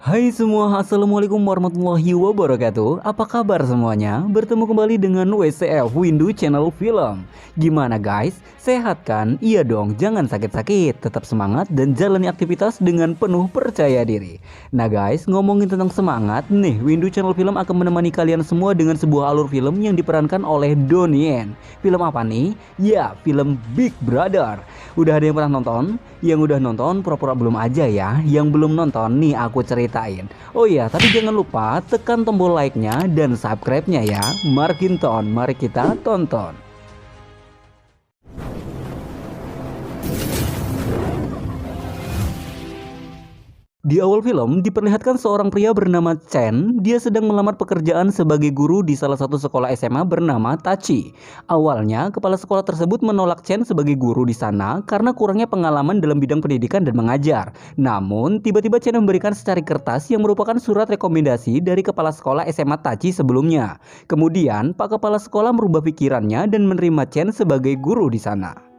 Hai semua, assalamualaikum warahmatullahi wabarakatuh. Apa kabar semuanya? Bertemu kembali dengan WCF Windu Channel Film. Gimana guys? Sehat kan? Iya dong, jangan sakit-sakit. Tetap semangat dan jalani aktivitas dengan penuh percaya diri. Nah guys, ngomongin tentang semangat, nih Windu Channel Film akan menemani kalian semua dengan sebuah alur film yang diperankan oleh Donnie Yen. Film apa nih? Ya, film Big Brother. Udah ada yang pernah nonton? Yang udah nonton pura-pura belum aja ya. Yang belum nonton nih aku ceritain. Oh iya, tapi jangan lupa tekan tombol like-nya dan subscribe-nya ya. Markinton, mari kita tonton. Di awal film diperlihatkan seorang pria bernama Chen. Dia sedang melamar pekerjaan sebagai guru di salah satu sekolah SMA bernama Tachi. Awalnya kepala sekolah tersebut menolak Chen sebagai guru di sana karena kurangnya pengalaman dalam bidang pendidikan dan mengajar. Namun tiba-tiba Chen memberikan secari kertas yang merupakan surat rekomendasi dari kepala sekolah SMA Tachi sebelumnya. Kemudian Pak Kepala Sekolah merubah pikirannya dan menerima Chen sebagai guru di sana.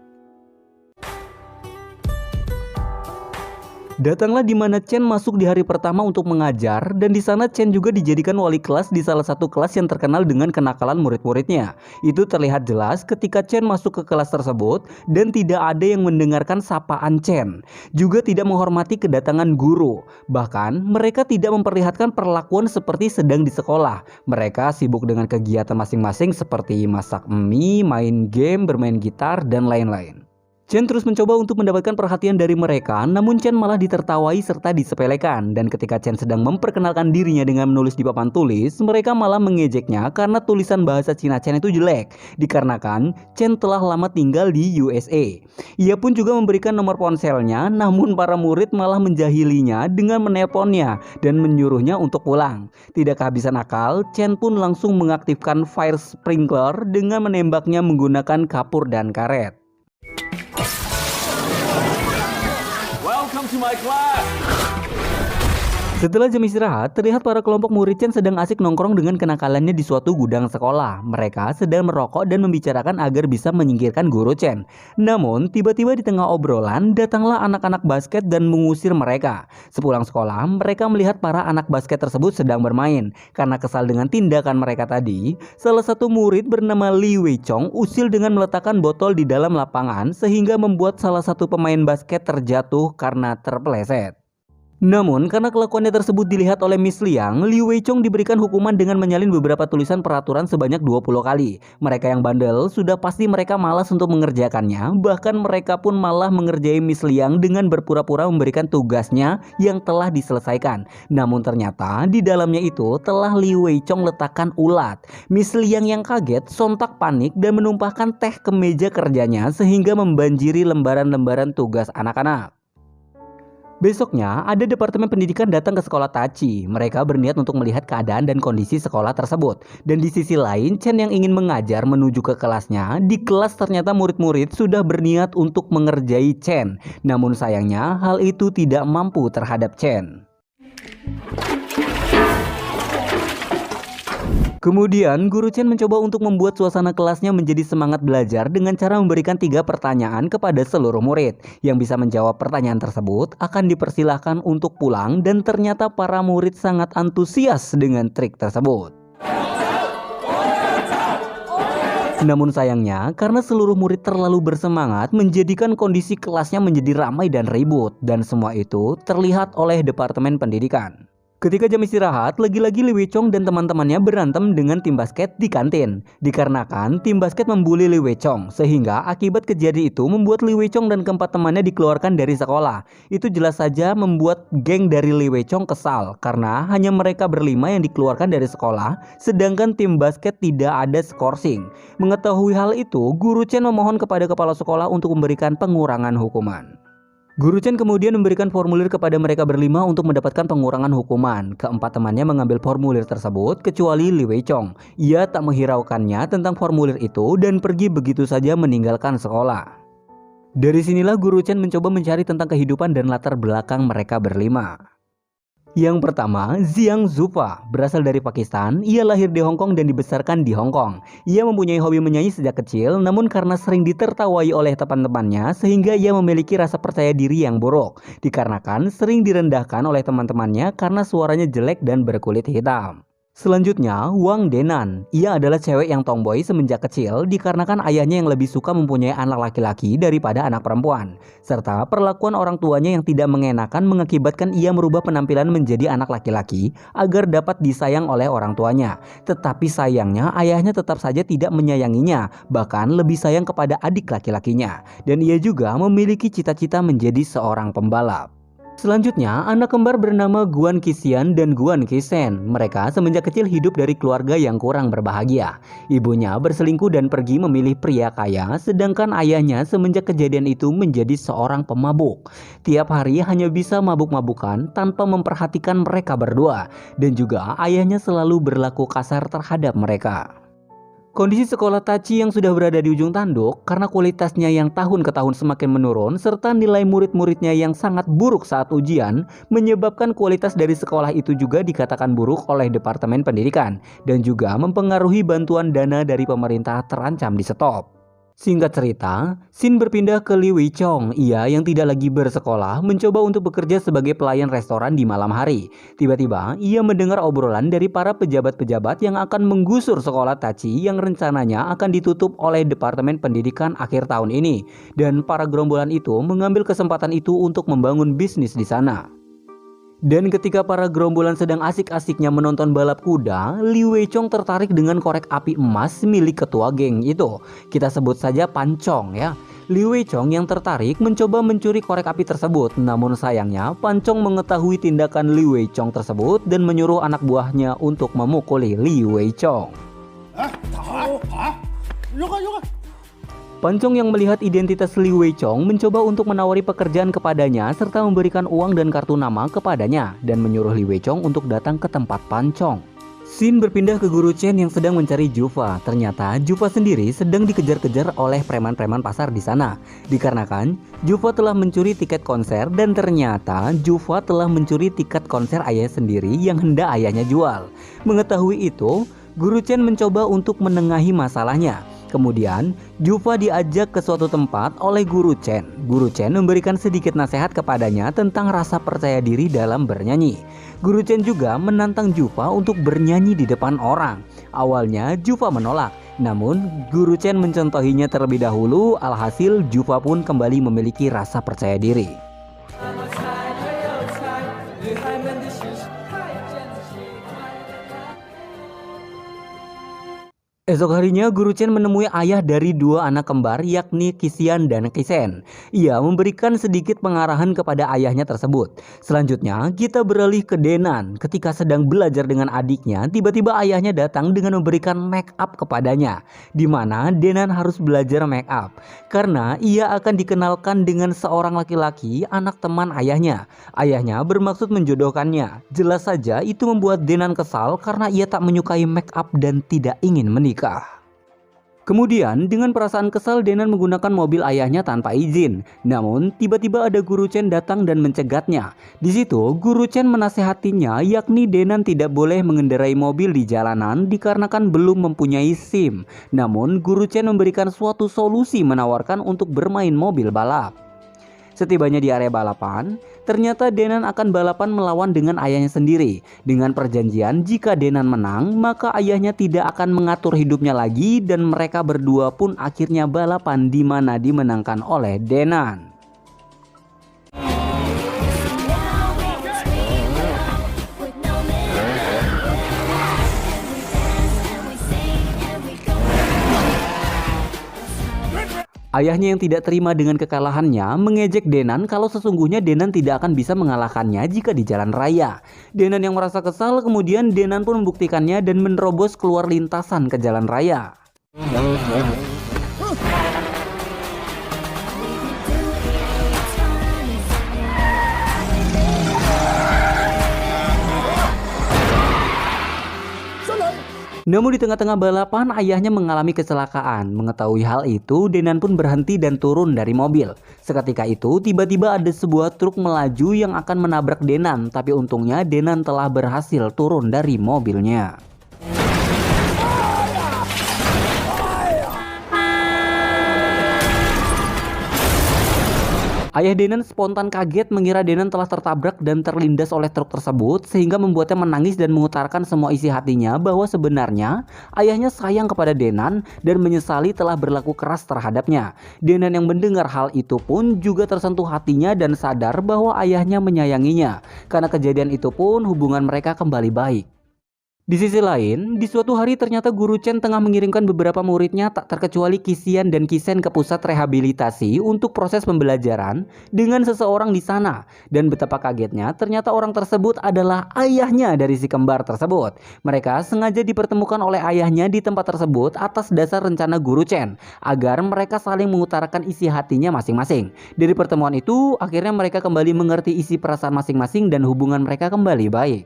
Datanglah di mana Chen masuk di hari pertama untuk mengajar, dan di sana Chen juga dijadikan wali kelas di salah satu kelas yang terkenal dengan kenakalan murid-muridnya. Itu terlihat jelas ketika Chen masuk ke kelas tersebut dan tidak ada yang mendengarkan sapaan Chen. Juga tidak menghormati kedatangan guru. Bahkan mereka tidak memperlihatkan perlakuan seperti sedang di sekolah. Mereka sibuk dengan kegiatan masing-masing seperti masak mie, main game, bermain gitar, dan lain-lain. Chen terus mencoba untuk mendapatkan perhatian dari mereka, namun Chen malah ditertawai serta disepelekan. Dan ketika Chen sedang memperkenalkan dirinya dengan menulis di papan tulis, mereka malah mengejeknya karena tulisan bahasa Cina Chen itu jelek. Dikarenakan Chen telah lama tinggal di USA. Ia pun juga memberikan nomor ponselnya, namun para murid malah menjahilinya dengan menelponnya dan menyuruhnya untuk pulang. Tidak kehabisan akal, Chen pun langsung mengaktifkan fire sprinkler dengan menembaknya menggunakan kapur dan karet. Welcome to my class. Setelah jam istirahat, terlihat para kelompok murid Chen sedang asik nongkrong dengan kenakalannya di suatu gudang sekolah. Mereka sedang merokok dan membicarakan agar bisa menyingkirkan guru Chen. Namun, tiba-tiba di tengah obrolan, datanglah anak-anak basket dan mengusir mereka. Sepulang sekolah, mereka melihat para anak basket tersebut sedang bermain. Karena kesal dengan tindakan mereka tadi, salah satu murid bernama Li Weichong usil dengan meletakkan botol di dalam lapangan sehingga membuat salah satu pemain basket terjatuh karena terpeleset. Namun, karena kelakuannya tersebut dilihat oleh Miss Liang, Li Weichong diberikan hukuman dengan menyalin beberapa tulisan peraturan sebanyak 20 kali. Mereka yang bandel, sudah pasti mereka malas untuk mengerjakannya, bahkan mereka pun malah mengerjai Miss Liang dengan berpura-pura memberikan tugasnya yang telah diselesaikan. Namun ternyata, di dalamnya itu telah Li Weichong letakkan ulat. Miss Liang yang kaget, sontak panik dan menumpahkan teh ke meja kerjanya sehingga membanjiri lembaran-lembaran tugas anak-anak. Besoknya, ada Departemen Pendidikan datang ke sekolah Tachi. Mereka berniat untuk melihat keadaan dan kondisi sekolah tersebut. Dan di sisi lain, Chen yang ingin mengajar menuju ke kelasnya. Di kelas ternyata murid-murid sudah berniat untuk mengerjai Chen. Namun sayangnya, hal itu tidak mampu terhadap Chen. Kemudian, Guru Chen mencoba untuk membuat suasana kelasnya menjadi semangat belajar dengan cara memberikan 3 pertanyaan kepada seluruh murid. Yang bisa menjawab pertanyaan tersebut akan dipersilahkan untuk pulang, dan ternyata para murid sangat antusias dengan trik tersebut. Namun sayangnya, karena seluruh murid terlalu bersemangat, menjadikan kondisi kelasnya menjadi ramai dan ribut. Dan semua itu terlihat oleh Departemen Pendidikan. Ketika jam istirahat, lagi-lagi Li Weichong dan teman-temannya berantem dengan tim basket di kantin. Dikarenakan tim basket membuli Li Weichong, sehingga akibat kejadian itu membuat Li Weichong dan keempat temannya dikeluarkan dari sekolah. Itu jelas saja membuat geng dari Li Weichong kesal, karena hanya mereka berlima yang dikeluarkan dari sekolah, sedangkan tim basket tidak ada skorsing. Mengetahui hal itu, Guru Chen memohon kepada kepala sekolah untuk memberikan pengurangan hukuman. Guru Chen kemudian memberikan formulir kepada mereka berlima untuk mendapatkan pengurangan hukuman. Keempat temannya mengambil formulir tersebut kecuali Li Weichong. Ia tak menghiraukannya tentang formulir itu dan pergi begitu saja meninggalkan sekolah. Dari sinilah Guru Chen mencoba mencari tentang kehidupan dan latar belakang mereka berlima. Yang pertama, Zhang Zufa, berasal dari Pakistan. Ia lahir di Hong Kong dan dibesarkan di Hong Kong. Ia mempunyai hobi menyanyi sejak kecil, namun karena sering ditertawai oleh teman-temannya, sehingga ia memiliki rasa percaya diri yang buruk. Dikarenakan sering direndahkan oleh teman-temannya karena suaranya jelek dan berkulit hitam. Selanjutnya, Wang Denan. Ia adalah cewek yang tomboy semenjak kecil dikarenakan ayahnya yang lebih suka mempunyai anak laki-laki daripada anak perempuan. Serta perlakuan orang tuanya yang tidak mengenakan mengakibatkan ia merubah penampilan menjadi anak laki-laki agar dapat disayang oleh orang tuanya. Tetapi sayangnya ayahnya tetap saja tidak menyayanginya, bahkan lebih sayang kepada adik laki-lakinya. Dan ia juga memiliki cita-cita menjadi seorang pembalap. Selanjutnya, anak kembar bernama Guan Qixian dan Guan Qisen. Mereka semenjak kecil hidup dari keluarga yang kurang berbahagia. Ibunya berselingkuh dan pergi memilih pria kaya, sedangkan ayahnya semenjak kejadian itu menjadi seorang pemabuk. Tiap hari hanya bisa mabuk-mabukan tanpa memperhatikan mereka berdua, dan juga ayahnya selalu berlaku kasar terhadap mereka. Kondisi sekolah Tachi yang sudah berada di ujung tanduk karena kualitasnya yang tahun ke tahun semakin menurun serta nilai murid-muridnya yang sangat buruk saat ujian menyebabkan kualitas dari sekolah itu juga dikatakan buruk oleh Departemen Pendidikan dan juga mempengaruhi bantuan dana dari pemerintah terancam di stop. Singkat cerita, Xin berpindah ke Li Weichong. Ia yang tidak lagi bersekolah mencoba untuk bekerja sebagai pelayan restoran di malam hari. Tiba-tiba, ia mendengar obrolan dari para pejabat-pejabat yang akan menggusur sekolah Tachi yang rencananya akan ditutup oleh Departemen Pendidikan akhir tahun ini. Dan para gerombolan itu mengambil kesempatan itu untuk membangun bisnis di sana. Dan ketika para gerombolan sedang asik-asiknya menonton balap kuda, Li Weichong tertarik dengan korek api emas milik ketua geng itu. Kita sebut saja Pancong ya. Li Weichong yang tertarik mencoba mencuri korek api tersebut. Namun sayangnya Pancong mengetahui tindakan Li Weichong tersebut dan menyuruh anak buahnya untuk memukuli Li Weichong. Pancong yang melihat identitas Li Weichong mencoba untuk menawari pekerjaan kepadanya serta memberikan uang dan kartu nama kepadanya dan menyuruh Li Weichong untuk datang ke tempat Pancong. Xin berpindah ke Guru Chen yang sedang mencari Jufa. Ternyata Jufa sendiri sedang dikejar-kejar oleh preman-preman pasar di sana. Dikarenakan Jufa telah mencuri tiket konser dan ternyata Jufa telah mencuri tiket konser ayah sendiri yang hendak ayahnya jual. Mengetahui itu, Guru Chen mencoba untuk menengahi masalahnya. Kemudian, Jufa diajak ke suatu tempat oleh Guru Chen. Guru Chen memberikan sedikit nasihat kepadanya tentang rasa percaya diri dalam bernyanyi. Guru Chen juga menantang Jufa untuk bernyanyi di depan orang. Awalnya, Jufa menolak. Namun, Guru Chen mencontohinya terlebih dahulu, alhasil Jufa pun kembali memiliki rasa percaya diri. Esok harinya Guru Chen menemui ayah dari dua anak kembar yakni Qixian dan Qisen. Ia memberikan sedikit pengarahan kepada ayahnya tersebut. Selanjutnya kita beralih ke Denan. Ketika sedang belajar dengan adiknya, tiba-tiba ayahnya datang dengan memberikan make up kepadanya. Di mana Denan harus belajar make up karena ia akan dikenalkan dengan seorang laki-laki anak teman ayahnya. Ayahnya bermaksud menjodohkannya. Jelas saja itu membuat Denan kesal karena ia tak menyukai make up dan tidak ingin menikah. Kemudian dengan perasaan kesal Denan menggunakan mobil ayahnya tanpa izin. Namun tiba-tiba ada Guru Chen datang dan mencegatnya. Di situ Guru Chen menasehatinya yakni Denan tidak boleh mengendarai mobil di jalanan dikarenakan belum mempunyai SIM. Namun Guru Chen memberikan suatu solusi menawarkan untuk bermain mobil balap. Setibanya di area balapan, ternyata Denan akan balapan melawan dengan ayahnya sendiri. Dengan perjanjian jika Denan menang, maka ayahnya tidak akan mengatur hidupnya lagi dan mereka berdua pun akhirnya balapan di mana dimenangkan oleh Denan. Ayahnya yang tidak terima dengan kekalahannya mengejek Denan kalau sesungguhnya Denan tidak akan bisa mengalahkannya jika di jalan raya. Denan yang merasa kesal kemudian Denan pun membuktikannya dan menerobos keluar lintasan ke jalan raya. Namun di tengah-tengah balapan ayahnya mengalami kecelakaan. Mengetahui hal itu, Denan pun berhenti dan turun dari mobil. Seketika itu tiba-tiba ada sebuah truk melaju yang akan menabrak Denan, tapi untungnya Denan telah berhasil turun dari mobilnya. Ayah Denan spontan kaget mengira Denan telah tertabrak dan terlindas oleh truk tersebut sehingga membuatnya menangis dan mengutarakan semua isi hatinya bahwa sebenarnya ayahnya sayang kepada Denan dan menyesali telah berlaku keras terhadapnya. Denan yang mendengar hal itu pun juga tersentuh hatinya dan sadar bahwa ayahnya menyayanginya. Karena kejadian itu pun hubungan mereka kembali baik. Di sisi lain, di suatu hari ternyata Guru Chen tengah mengirimkan beberapa muridnya tak terkecuali Kisian dan Kisen ke pusat rehabilitasi untuk proses pembelajaran dengan seseorang di sana. Dan betapa kagetnya ternyata orang tersebut adalah ayahnya dari si kembar tersebut. Mereka sengaja dipertemukan oleh ayahnya di tempat tersebut atas dasar rencana Guru Chen agar mereka saling mengutarakan isi hatinya masing-masing. Dari pertemuan itu, akhirnya mereka kembali mengerti isi perasaan masing-masing dan hubungan mereka kembali baik.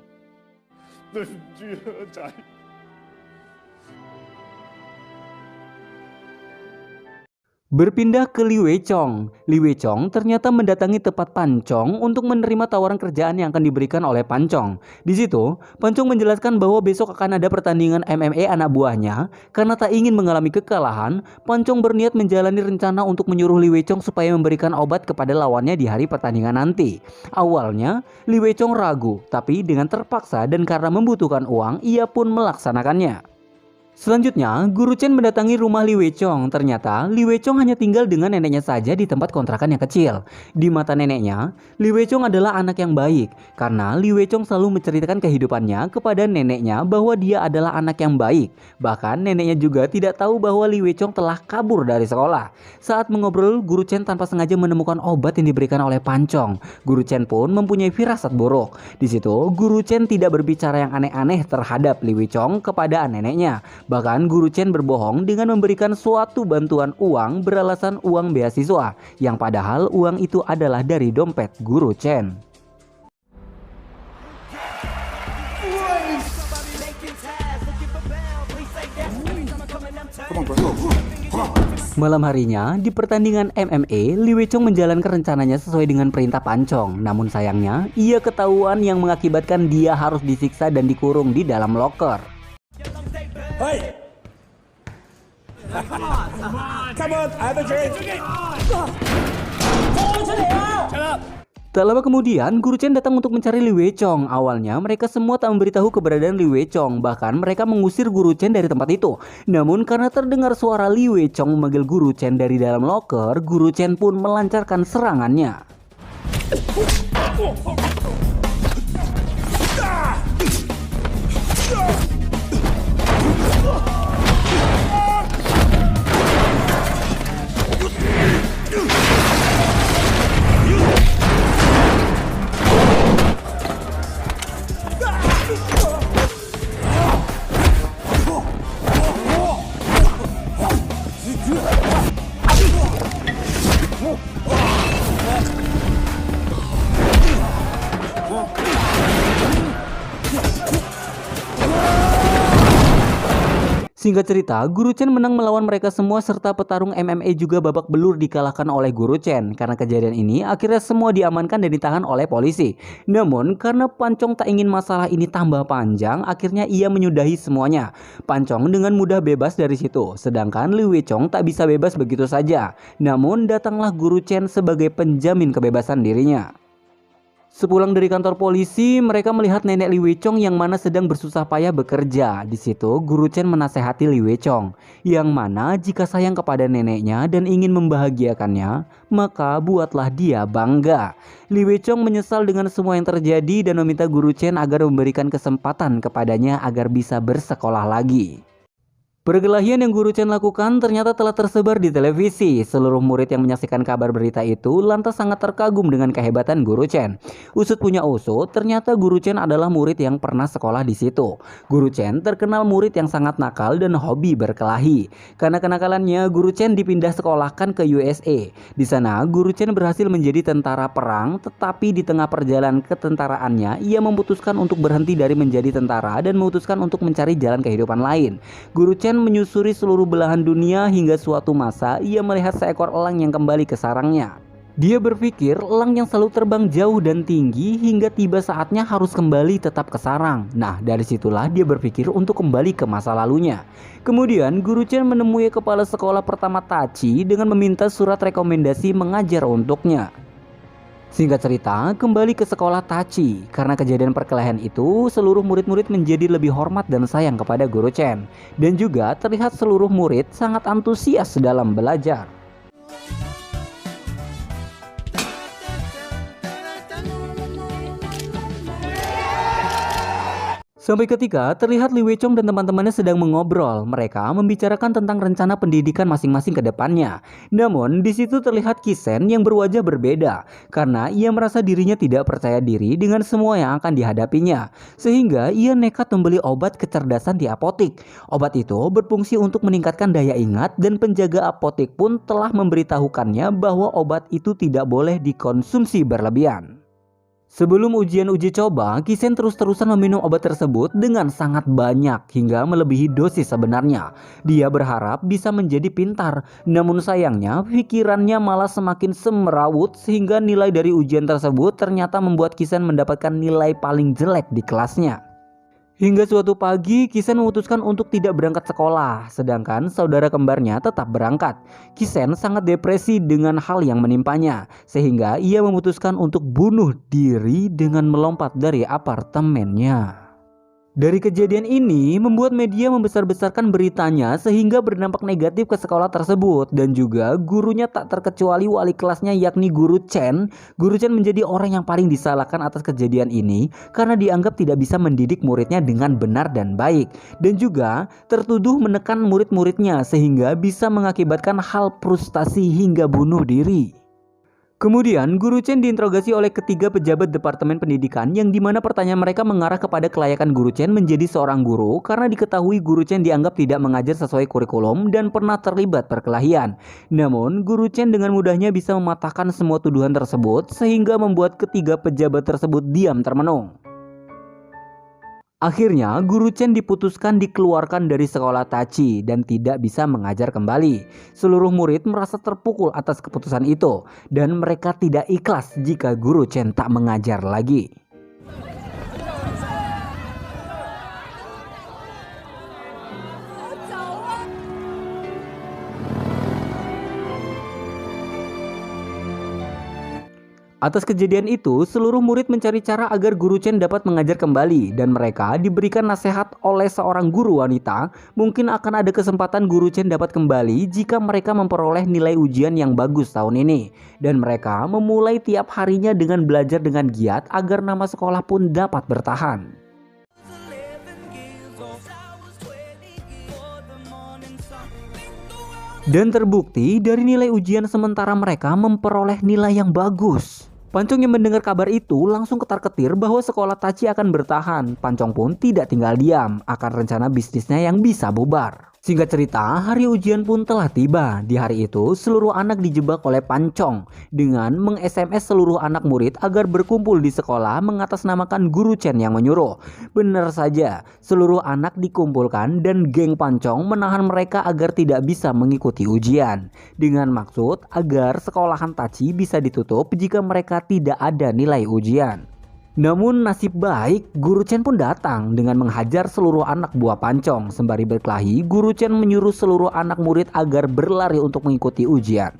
Berpindah ke Li Weichong. Li Weichong ternyata mendatangi tempat Pancong untuk menerima tawaran kerjaan yang akan diberikan oleh Pancong. Di situ, Pancong menjelaskan bahwa besok akan ada pertandingan MMA anak buahnya. Karena tak ingin mengalami kekalahan, Pancong berniat menjalani rencana untuk menyuruh Li Weichong supaya memberikan obat kepada lawannya di hari pertandingan nanti. Awalnya, Li Weichong ragu, tapi dengan terpaksa dan karena membutuhkan uang, ia pun melaksanakannya. Selanjutnya, Guru Chen mendatangi rumah Li Weichong. Ternyata, Li Weichong hanya tinggal dengan neneknya saja di tempat kontrakan yang kecil. Di mata neneknya, Li Weichong adalah anak yang baik. Karena Li Weichong selalu menceritakan kehidupannya kepada neneknya bahwa dia adalah anak yang baik. Bahkan, neneknya juga tidak tahu bahwa Li Weichong telah kabur dari sekolah. Saat mengobrol, Guru Chen tanpa sengaja menemukan obat yang diberikan oleh Pancong. Guru Chen pun mempunyai firasat buruk. Di situ, Guru Chen tidak berbicara yang aneh-aneh terhadap Li Weichong kepada neneknya. Bahkan Guru Chen berbohong dengan memberikan suatu bantuan uang beralasan uang beasiswa, yang padahal uang itu adalah dari dompet Guru Chen. Malam harinya, di pertandingan MMA, Li Weichong menjalankan rencananya sesuai dengan perintah Pancong. Namun sayangnya, ia ketahuan yang mengakibatkan dia harus disiksa dan dikurung di dalam loker. Hey! Come on, I have a drink. Shut up. Tak lama kemudian, Guru Chen datang untuk mencari Li Weichong. Awalnya, mereka semua tak memberitahu keberadaan Li Weichong. Bahkan, mereka mengusir Guru Chen dari tempat itu. Namun, karena terdengar suara Li Weichong memanggil Guru Chen dari dalam loker, Guru Chen pun melancarkan serangannya. Singkat cerita, Guru Chen menang melawan mereka semua serta petarung MMA juga babak belur dikalahkan oleh Guru Chen. Karena kejadian ini, akhirnya semua diamankan dan ditahan oleh polisi. Namun, karena Pancong tak ingin masalah ini tambah panjang, akhirnya ia menyudahi semuanya. Pancong dengan mudah bebas dari situ, sedangkan Li Weichong tak bisa bebas begitu saja. Namun, datanglah Guru Chen sebagai penjamin kebebasan dirinya. Sepulang dari kantor polisi, mereka melihat nenek Li Weichong yang mana sedang bersusah payah bekerja. Di situ, Guru Chen menasehati Li Weichong, yang mana jika sayang kepada neneknya dan ingin membahagiakannya, maka buatlah dia bangga. Li Weichong menyesal dengan semua yang terjadi dan meminta Guru Chen agar memberikan kesempatan kepadanya agar bisa bersekolah lagi. Perkelahian yang Guru Chen lakukan ternyata telah tersebar di televisi. Seluruh murid yang menyaksikan kabar berita itu lantas sangat terkagum dengan kehebatan Guru Chen. Usut punya usut, ternyata Guru Chen adalah murid yang pernah sekolah di situ. Guru Chen terkenal murid yang sangat nakal dan hobi berkelahi. Karena kenakalannya, Guru Chen dipindah sekolahkan ke USA. Di sana, Guru Chen berhasil menjadi tentara perang, tetapi di tengah perjalanan ketentaraannya, ia memutuskan untuk berhenti dari menjadi tentara dan memutuskan untuk mencari jalan kehidupan lain. Guru Chen menyusuri seluruh belahan dunia hingga suatu masa ia melihat seekor elang yang kembali ke sarangnya. Dia berpikir elang yang selalu terbang jauh dan tinggi hingga tiba saatnya harus kembali tetap ke sarang. Nah, dari situlah dia berpikir untuk kembali ke masa lalunya. Kemudian Guru Chen menemui kepala sekolah pertama Tachi dengan meminta surat rekomendasi mengajar untuknya. Singkat cerita, kembali ke sekolah Tachi. Karena kejadian perkelahian itu, seluruh murid-murid menjadi lebih hormat dan sayang kepada Guru Chen. Dan juga terlihat seluruh murid sangat antusias dalam belajar. Sampai ketika terlihat Li Weichong dan teman-temannya sedang mengobrol. Mereka membicarakan tentang rencana pendidikan masing-masing ke depannya. Namun di situ terlihat Kisen yang berwajah berbeda karena ia merasa dirinya tidak percaya diri dengan semua yang akan dihadapinya. Sehingga ia nekat membeli obat kecerdasan di apotik. Obat itu berfungsi untuk meningkatkan daya ingat dan penjaga apotik pun telah memberitahukannya bahwa obat itu tidak boleh dikonsumsi berlebihan. Sebelum ujian uji coba, Kisen terus-terusan meminum obat tersebut dengan sangat banyak hingga melebihi dosis sebenarnya. Dia berharap bisa menjadi pintar, namun sayangnya pikirannya malah semakin semerawut sehingga nilai dari ujian tersebut ternyata membuat Kisen mendapatkan nilai paling jelek di kelasnya. Hingga suatu pagi, Kisen memutuskan untuk tidak berangkat sekolah, sedangkan saudara kembarnya tetap berangkat. Kisen sangat depresi dengan hal yang menimpanya, sehingga ia memutuskan untuk bunuh diri dengan melompat dari apartemennya. Dari kejadian ini membuat media membesar-besarkan beritanya sehingga berdampak negatif ke sekolah tersebut dan juga gurunya tak terkecuali wali kelasnya yakni Guru Chen. Guru Chen menjadi orang yang paling disalahkan atas kejadian ini karena dianggap tidak bisa mendidik muridnya dengan benar dan baik dan juga tertuduh menekan murid-muridnya sehingga bisa mengakibatkan hal frustasi hingga bunuh diri. Kemudian Guru Chen diinterogasi oleh ketiga pejabat Departemen Pendidikan yang dimana pertanyaan mereka mengarah kepada kelayakan Guru Chen menjadi seorang guru karena diketahui Guru Chen dianggap tidak mengajar sesuai kurikulum dan pernah terlibat perkelahian. Namun Guru Chen dengan mudahnya bisa mematahkan semua tuduhan tersebut sehingga membuat ketiga pejabat tersebut diam termenung. Akhirnya Guru Chen diputuskan dikeluarkan dari sekolah Tachi dan tidak bisa mengajar kembali. Seluruh murid merasa terpukul atas keputusan itu dan mereka tidak ikhlas jika Guru Chen tak mengajar lagi. Atas kejadian itu, seluruh murid mencari cara agar Guru Chen dapat mengajar kembali dan mereka diberikan nasihat oleh seorang guru wanita. Mungkin akan ada kesempatan Guru Chen dapat kembali jika mereka memperoleh nilai ujian yang bagus tahun ini. Dan mereka memulai tiap harinya dengan belajar dengan giat agar nama sekolah pun dapat bertahan. Dan terbukti dari nilai ujian sementara mereka memperoleh nilai yang bagus. Pancong yang mendengar kabar itu langsung ketar-ketir bahwa sekolah Tachi akan bertahan. Pancong pun tidak tinggal diam akan rencana bisnisnya yang bisa bubar. Singkat cerita, hari ujian pun telah tiba. Di hari itu, seluruh anak dijebak oleh Pancong dengan meng-SMS seluruh anak murid agar berkumpul di sekolah mengatasnamakan Guru Chen yang menyuruh. Benar saja, seluruh anak dikumpulkan dan geng Pancong menahan mereka agar tidak bisa mengikuti ujian. Dengan maksud agar sekolahan Tachi bisa ditutup jika mereka tidak ada nilai ujian. Namun nasib baik, Guru Chen pun datang dengan menghajar seluruh anak buah Pancong. Sembari berkelahi, Guru Chen menyuruh seluruh anak murid agar berlari untuk mengikuti ujian.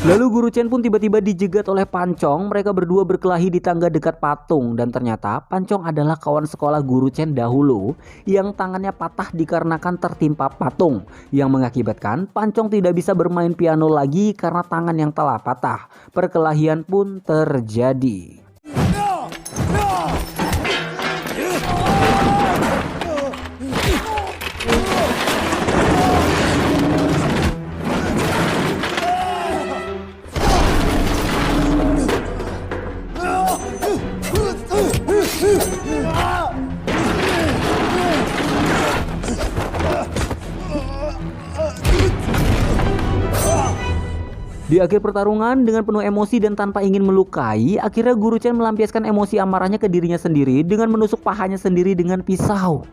Lalu Guru Chen pun tiba-tiba dijegat oleh Pancong. Mereka berdua berkelahi di tangga dekat patung. Dan ternyata Pancong adalah kawan sekolah Guru Chen dahulu yang tangannya patah dikarenakan tertimpa patung, yang mengakibatkan Pancong tidak bisa bermain piano lagi karena tangan yang telah patah. Perkelahian pun terjadi. Di akhir pertarungan dengan penuh emosi dan tanpa ingin melukai, akhirnya Guru Chen melampiaskan emosi amarahnya ke dirinya sendiri dengan menusuk pahanya sendiri dengan pisau.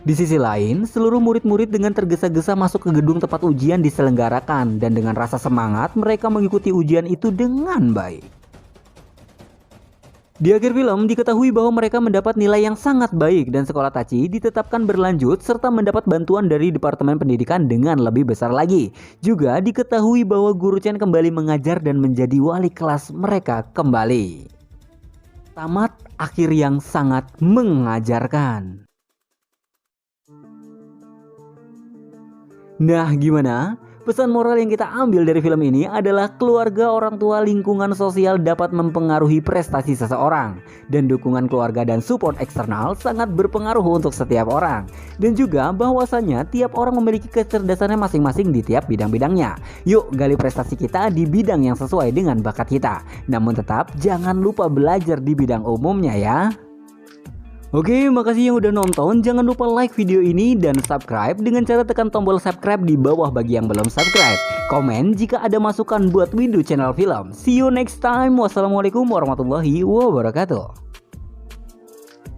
Di sisi lain, seluruh murid-murid dengan tergesa-gesa masuk ke gedung tempat ujian diselenggarakan dan dengan rasa semangat mereka mengikuti ujian itu dengan baik. Di akhir film diketahui bahwa mereka mendapat nilai yang sangat baik dan sekolah Tachi ditetapkan berlanjut serta mendapat bantuan dari Departemen Pendidikan dengan lebih besar lagi. Juga diketahui bahwa Guru Chen kembali mengajar dan menjadi wali kelas mereka kembali. Tamat akhir yang sangat mengajarkan. Nah, gimana? Pesan moral yang kita ambil dari film ini adalah keluarga, orang tua, lingkungan sosial dapat mempengaruhi prestasi seseorang. Dan dukungan keluarga dan support eksternal sangat berpengaruh untuk setiap orang. Dan juga bahwasanya tiap orang memiliki kecerdasannya masing-masing di tiap bidang-bidangnya. Yuk gali prestasi kita di bidang yang sesuai dengan bakat kita. Namun tetap jangan lupa belajar di bidang umumnya ya. Oke, makasih yang udah nonton. Jangan lupa like video ini dan subscribe dengan cara tekan tombol subscribe di bawah bagi yang belum subscribe. Komen jika ada masukan buat Windu Channel Film. See you next time. Wassalamualaikum warahmatullahi wabarakatuh.